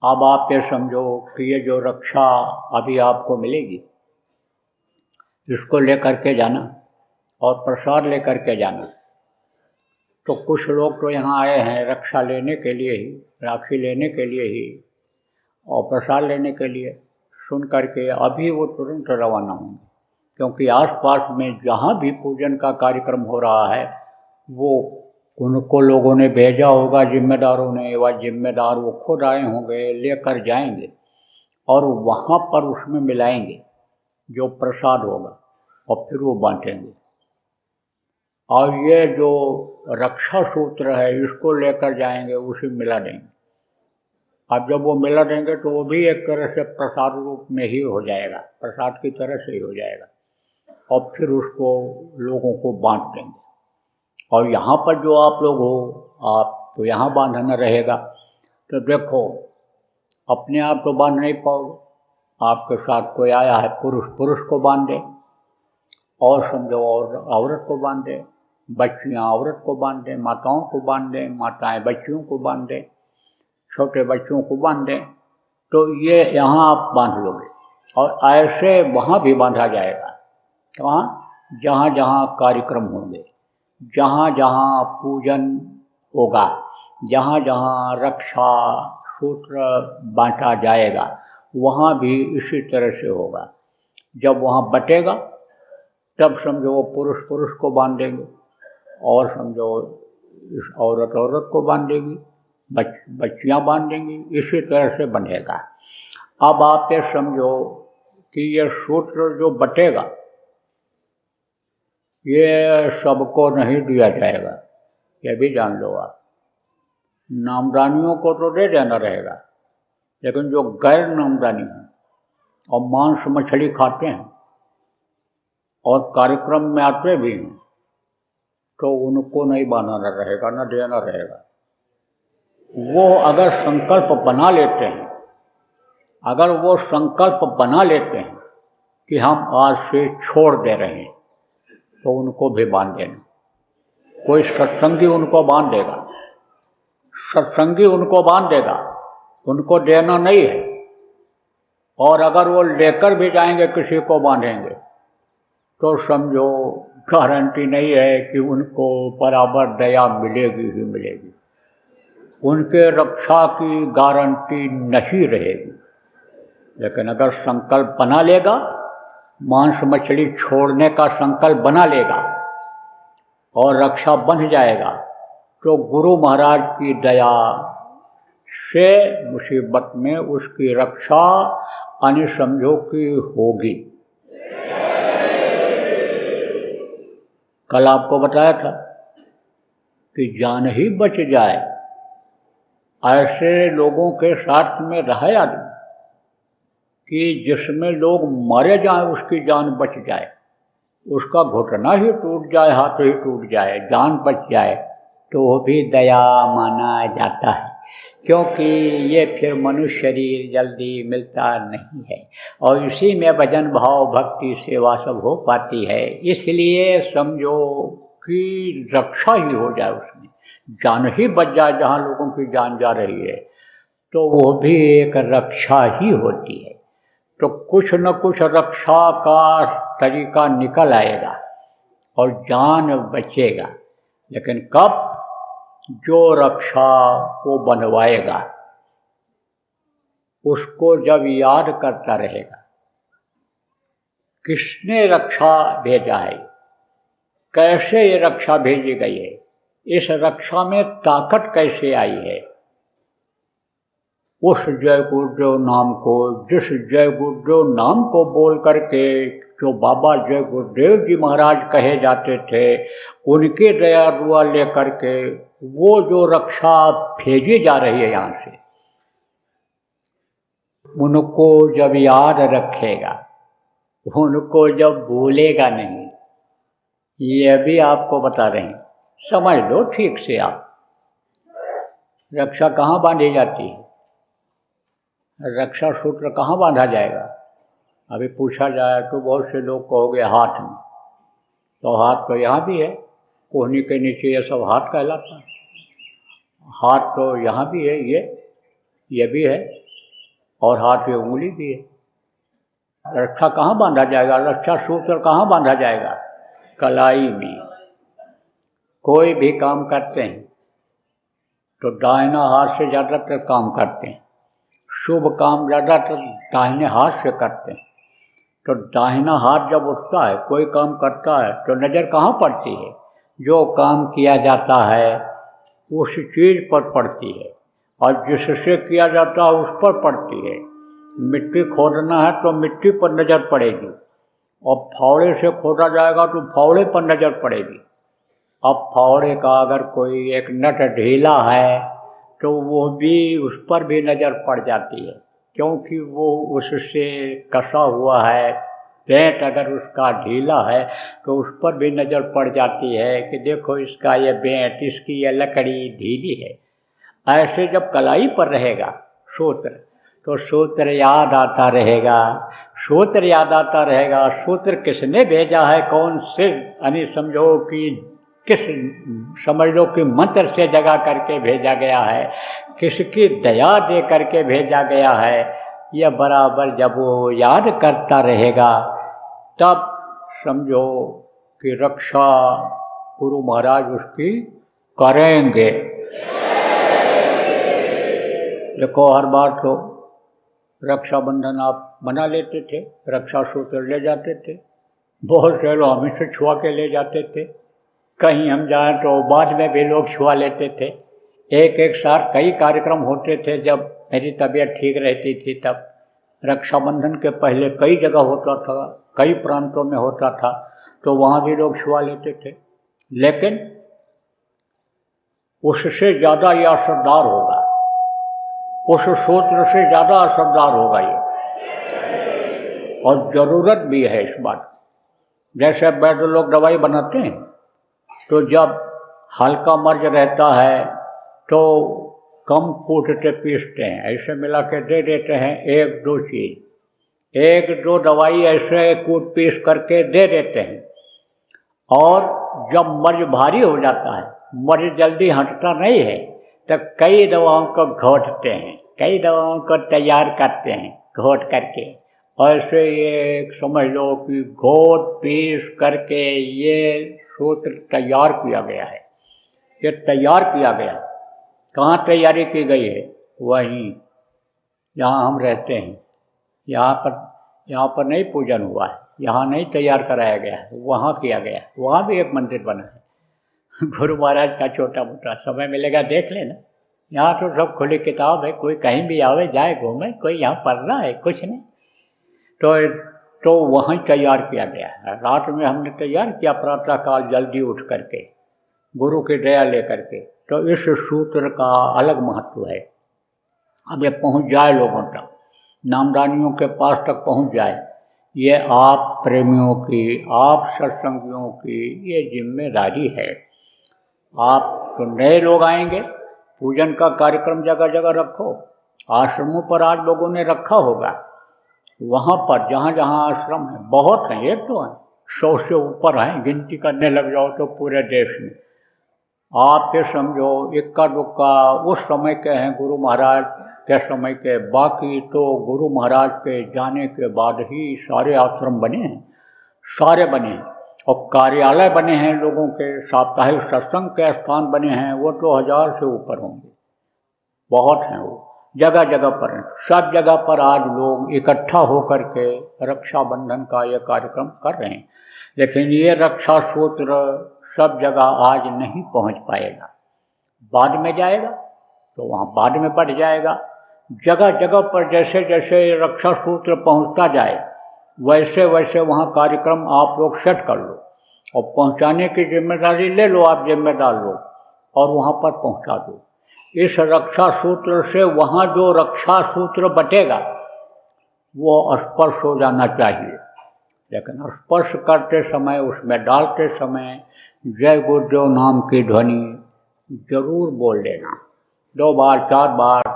अब आप ये समझो कि ये जो रक्षा अभी आपको मिलेगी, इसको लेकर के जाना और प्रसाद लेकर के जाना। तो कुछ लोग तो यहाँ आए हैं रक्षा लेने के लिए ही, राखी लेने के लिए ही और प्रसाद लेने के लिए, सुन करके अभी वो तुरंत रवाना होंगे, क्योंकि आसपास में जहाँ भी पूजन का कार्यक्रम हो रहा है वो उनको लोगों ने भेजा होगा, जिम्मेदारों ने, व जिम्मेदार वो खुद आए होंगे, लेकर जाएंगे और वहाँ पर उसमें मिलाएंगे जो प्रसाद होगा और फिर वो बांटेंगे। और ये जो रक्षा सूत्र है इसको लेकर जाएंगे, उसे मिला देंगे। अब जब वो मिला देंगे तो वो भी एक तरह से प्रसाद रूप में ही हो जाएगा, प्रसाद की तरह से ही हो जाएगा, और फिर उसको लोगों को बांट देंगे। और यहाँ पर जो आप लोग हो, आप तो यहाँ बांधना रहेगा। तो देखो, अपने आप तो बांध नहीं पाओगे, आपके साथ कोई आया है पुरुष को बांध दे, और समझो और औरत को बांध दे, बच्चियाँ औरत को बांध दें, माताओं को बांध दें, माताएं बच्चियों को बांध दें, छोटे बच्चों को बांध दें। तो ये यहाँ आप बांध लोगे और ऐसे वहाँ भी बांधा जाएगा। वहाँ जहाँ जहाँ कार्यक्रम होंगे, जहाँ जहाँ पूजन होगा, जहाँ जहाँ रक्षा सूत्र बांटा जाएगा, वहाँ भी इसी तरह से होगा। जब वहाँ बटेगा तब समझो वो पुरुष को बांध देंगे, और समझो इस औरत को बांध देगी, बच्चियाँ बांध देंगी, इसी तरह से बनेगा। अब आप ये समझो कि ये सूत्र जो बटेगा ये सबको नहीं दिया जाएगा, ये भी जान लो आप। नामदानियों को तो दे देना रहेगा, लेकिन जो गैर नामदानी हैं और मांस मछली खाते हैं और कार्यक्रम में आते भी हैं, तो उनको नहीं बनाना रहेगा, न देना रहेगा। वो अगर संकल्प बना लेते हैं, अगर वो संकल्प बना लेते हैं कि हम आज से छोड़ दे रहे हैं, तो उनको भी बांध देना। कोई सत्संगी उनको बांध देगा, सत्संगी उनको बांध देगा, उनको देना नहीं है। और अगर वो लेकर भी जाएंगे किसी को बांधेंगे, तो समझो गारंटी नहीं है कि उनको बराबर दया मिलेगी ही मिलेगी, उनके रक्षा की गारंटी नहीं रहेगी। लेकिन अगर संकल्प बना लेगा, मांस मछली छोड़ने का संकल्प बना लेगा और रक्षा बन जाएगा, तो गुरु महाराज की दया से मुसीबत में उसकी रक्षा अनिसमझो की होगी। कल आपको बताया था कि जान ही बच जाए, ऐसे लोगों के साथ में रहे आदमी कि जिसमें लोग मारे जाएं उसकी जान बच जाए, उसका घुटना ही टूट जाए, हाथ ही टूट जाए, जान बच जाए, तो वो भी दया माना जाता है। क्योंकि ये फिर मनुष्य शरीर जल्दी मिलता नहीं है और इसी में भजन भाव भक्ति सेवा सब हो पाती है। इसलिए समझो कि रक्षा ही हो जाए, उसमें जान ही बच जाए। जहाँ लोगों की जान जा रही है तो वो भी एक रक्षा ही होती है। तो कुछ न कुछ रक्षा का तरीका निकल आएगा और जान बचेगा। लेकिन कब? जो रक्षा वो बनवाएगा उसको जब याद करता रहेगा, किसने रक्षा भेजा है, कैसे ये रक्षा भेजी गई है, इस रक्षा में ताकत कैसे आई है, उस जय गुरुदेव नाम को, जिस जय गुरुदेव नाम को बोल करके जो बाबा जय गुरुदेव जी महाराज कहे जाते थे, उनके दया दुआ लेकर के वो जो रक्षा भेजी जा रही है यहाँ से, उनको जब याद रखेगा, उनको जब भूलेगा नहीं, ये भी आपको बता रहे हैं। समझ लो ठीक से आप। रक्षा कहाँ बांधी जाती है, रक्षा सूत्र कहाँ बांधा जाएगा? अभी पूछा जाए तो बहुत से लोग कहोगे हाथ में, तो हाथ तो यहाँ भी है, कोहनी के नीचे ये सब हाथ कहलाता है। हाथ तो यहाँ भी है, ये भी है, और हाथ में उंगली भी है। रक्षा कहाँ बांधा जाएगा? रक्षा सूत्र कहाँ बांधा जाएगा? कलाई में। कोई भी काम करते हैं तो दाहिना हाथ से ज़्यादातर काम करते हैं, शुभ काम ज़्यादातर दाहिने हाथ से करते हैं। तो दाहिना हाथ जब उठता है, कोई काम करता है, तो नज़र कहाँ पड़ती है? जो काम किया जाता है उस चीज़ पर पड़ती है, और जिससे किया जाता है उस पर पड़ती है। मिट्टी खोदना है तो मिट्टी पर नज़र पड़ेगी, और फावड़े से खोदा जाएगा तो फावड़े पर नज़र पड़ेगी। अब फावड़े का अगर कोई एक नट ढीला है तो वो भी, उस पर भी नज़र पड़ जाती है, क्योंकि वो उससे कसा हुआ है। पेंट अगर उसका ढीला है तो उस पर भी नज़र पड़ जाती है कि देखो इसका ये बेंट, इसकी ये लकड़ी ढीली है। ऐसे जब कलाई पर रहेगा सूत्र, तो सूत्र याद आता रहेगा। सूत्र याद आता रहेगा। सूत्र किसने भेजा है, कौन से, यानी समझो कि किस, समझ लो कि मंत्र से जगा करके भेजा गया है, किसकी दया दे करके भेजा गया है। यह बराबर जब वो याद करता रहेगा तब समझो कि रक्षा गुरु महाराज उसकी करेंगे। देखो हर बार तो रक्षाबंधन आप बना लेते थे, रक्षा सूत्र ले जाते थे, बहुत से लोग हमें से छुआ के ले जाते थे। कहीं हम जाएं तो बाद में भी लोग छुआ लेते थे। एक साथ कई कार्यक्रम होते थे। जब मेरी तबीयत ठीक रहती थी तब रक्षाबंधन के पहले कई जगह होता था, कई प्रांतों में होता था, तो वहाँ भी लोग छुआ लेते थे। लेकिन उससे ज़्यादा ये असरदार होगा, उस सूत्र से ज़्यादा असरदार होगा ये, और ज़रूरत भी है इस बात। जैसे वैद्य लोग दवाई बनाते हैं तो जब हल्का मर्ज रहता है तो कम कूटते पीसते हैं, ऐसे मिला के दे देते हैं एक दो चीज़, एक दो दवाई ऐसे कूट पीस करके दे देते हैं। और जब मर्ज भारी हो जाता है, मर्ज जल्दी हटता नहीं है, तो कई दवाओं को घोटते हैं, कई दवाओं को तैयार करते हैं घोट करके। ऐसे ये समझ लो कि घोट पीस करके ये सूत्र तैयार किया गया है। ये तैयार किया गया, कहाँ तैयारी की गई है? वहीं जहाँ हम रहते हैं, यहाँ पर नहीं पूजन हुआ है, यहाँ नहीं तैयार कराया गया है, वहाँ किया गया है। वहाँ भी एक मंदिर बना है गुरु महाराज का, छोटा मोटा, समय मिलेगा देख लेना। यहाँ तो सब खुली किताब है, कोई कहीं भी आवे जाए घूमे, कोई यहाँ पढ़ना है कुछ नहीं। तो वहीं तैयार किया गया है। रात में हमने तैयार किया प्रातः काल जल्दी उठ करके, गुरु की दया लेकर के। तो इस सूत्र का अलग महत्व है। अब ये पहुँच जाए लोगों तक, नामदानियों के पास तक पहुँच जाए, ये आप प्रेमियों की, आप सत्संगियों की ये जिम्मेदारी है। आप तो नए लोग आएंगे, पूजन का कार्यक्रम जगह जगह रखो। आश्रमों पर आज लोगों ने रखा होगा, वहाँ पर जहाँ जहाँ आश्रम है, बहुत हैं, एक तो हैं, 100 से ऊपर हैं, गिनती करने लग जाओ तो पूरे देश में। आप ये समझो इक्का दुक्का उस समय के हैं गुरु महाराज के समय के, बाकी तो गुरु महाराज के जाने के बाद ही सारे आश्रम बने हैं, सारे बने हैं। और कार्यालय बने हैं लोगों के, साप्ताहिक सत्संग के स्थान बने हैं, वो तो 1000 से ऊपर होंगे, बहुत हैं वो, जगह जगह पर हैं। सब जगह पर आज लोग इकट्ठा होकर के रक्षाबंधन का ये कार्यक्रम कर रहे हैं। लेकिन ये रक्षा सूत्र सब जगह आज नहीं पहुंच पाएगा, बाद में जाएगा तो वहाँ बाद में बढ़ जाएगा। जगह जगह पर जैसे जैसे रक्षा सूत्र पहुंचता जाए वैसे वैसे वहाँ कार्यक्रम आप लोग सेट कर लो, और पहुँचाने की जिम्मेदारी ले लो, आप जिम्मेदार लोग, और वहाँ पर पहुँचा दो। इस रक्षा सूत्र से वहाँ जो रक्षा सूत्र बटेगा वो स्पर्श हो जाना चाहिए। लेकिन स्पर्श करते समय, उसमें डालते समय जय गुरुदेव नाम की ध्वनि जरूर बोल देना, 2 बार 4 बार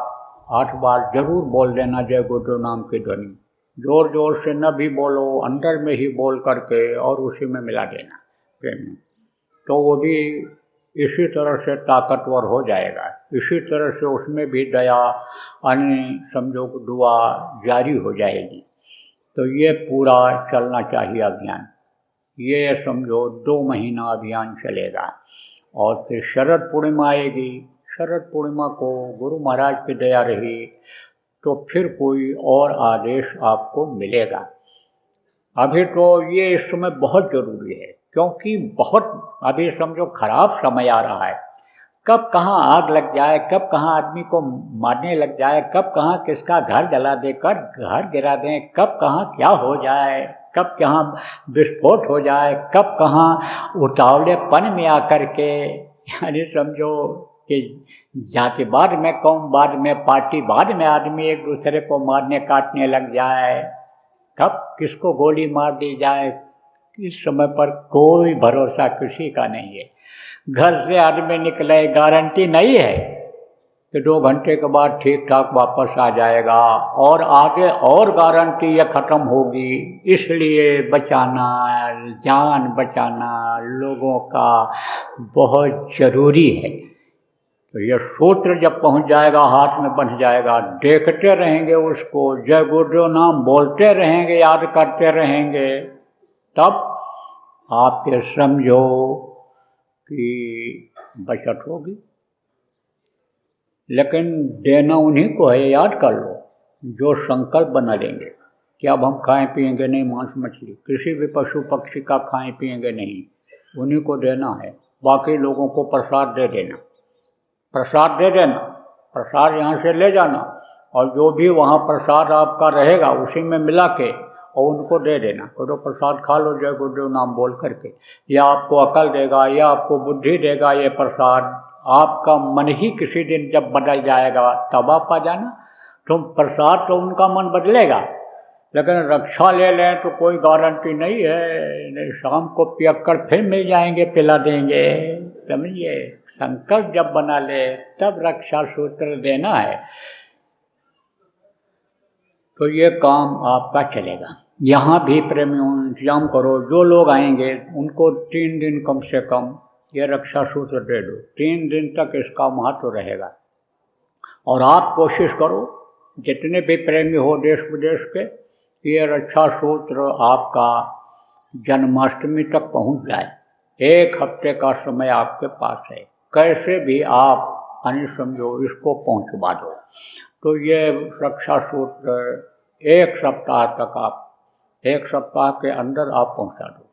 8 बार जरूर बोल देना जय गुरुदेव नाम की ध्वनि। जोर जोर से न भी बोलो, अंदर में ही बोल करके और उसी में मिला देना प्रेम में, तो वो भी इसी तरह से ताकतवर हो जाएगा, इसी तरह से उसमें भी दया अन्य समझो दुआ जारी हो जाएगी। तो ये पूरा चलना चाहिए अभियान। ये समझो 2 महीना अभियान चलेगा और फिर शरद पूर्णिमा आएगी। शरद पूर्णिमा को गुरु महाराज की दया रही तो फिर कोई और आदेश आपको मिलेगा। अभी तो ये इस समय बहुत ज़रूरी है, क्योंकि बहुत अभी समझो खराब समय आ रहा है। कब कहाँ आग लग जाए, कब कहाँ आदमी को मारने लग जाए, कब कहाँ किसका घर जला देकर घर गिरा दें, कब कहाँ क्या हो जाए, कब कहाँ विस्फोट हो जाए, कब कहाँ उतावलेपन में आकर के यानी समझो कि जातिवाद में, कौमवाद में, पार्टीवाद में आदमी एक दूसरे को मारने काटने लग जाए, कब किसको गोली मार दी जाए, इस समय पर कोई भरोसा किसी का नहीं है। घर से आदमी निकले गारंटी नहीं है कि 2 घंटे के बाद ठीक ठाक वापस आ जाएगा, और आगे और गारंटी ये ख़त्म होगी। इसलिए बचाना, जान बचाना लोगों का बहुत ज़रूरी है। तो ये सूत्र जब पहुंच जाएगा, हाथ में बन जाएगा, देखते रहेंगे उसको, जय गुरुदेव नाम बोलते रहेंगे, याद करते रहेंगे, तब आप ये समझो कि बचत होगी। लेकिन देना उन्हीं को है, याद कर लो, जो संकल्प बना लेंगे कि अब हम खाएं पिएंगे नहीं मांस मछली, किसी भी पशु पक्षी का खाएं पिएंगे नहीं, उन्हीं को देना है। बाकी लोगों को प्रसाद दे देना, प्रसाद दे देना, प्रसाद यहाँ से ले जाना, और जो भी वहाँ प्रसाद आपका रहेगा उसी में मिला के और उनको दे देना। तो प्रसाद खा लो जय गुरुदेव नाम बोल करके, या आपको अकल देगा, या आपको बुद्धि देगा ये प्रसाद। आपका मन ही किसी दिन जब बदल जाएगा तब आप आ जाना। तुम प्रसाद तो उनका मन बदलेगा, लेकिन रक्षा ले लें तो कोई गारंटी नहीं है, नहीं शाम को पियक्कर फिर मिल जाएंगे, पिला देंगे। समझिए, संकल्प जब बना ले तब रक्षा सूत्र देना है, तो ये काम आपका चलेगा। यहाँ भी प्रेमियों इंतजाम करो, जो लोग आएंगे उनको 3 दिन कम से कम ये रक्षा सूत्र दे दो, 3 दिन तक इसका महत्व रहेगा। और आप कोशिश करो जितने भी प्रेमी हो देश विदेश के, ये रक्षा सूत्र आपका जन्माष्टमी तक पहुंच जाए। 1 हफ्ते का समय आपके पास है, कैसे भी आप यानी समझो इसको पहुंचवा दो। तो ये रक्षा सूत्र 1 सप्ताह तक आप 1 सप्ताह के अंदर आप पहुंचा दो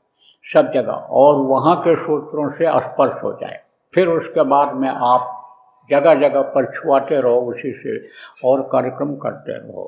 सब जगह, और वहाँ के सूत्रों से स्पर्श हो जाए। फिर उसके बाद में आप जगह जगह पर छुआते रहो उसी से, और कार्यक्रम करते रहो।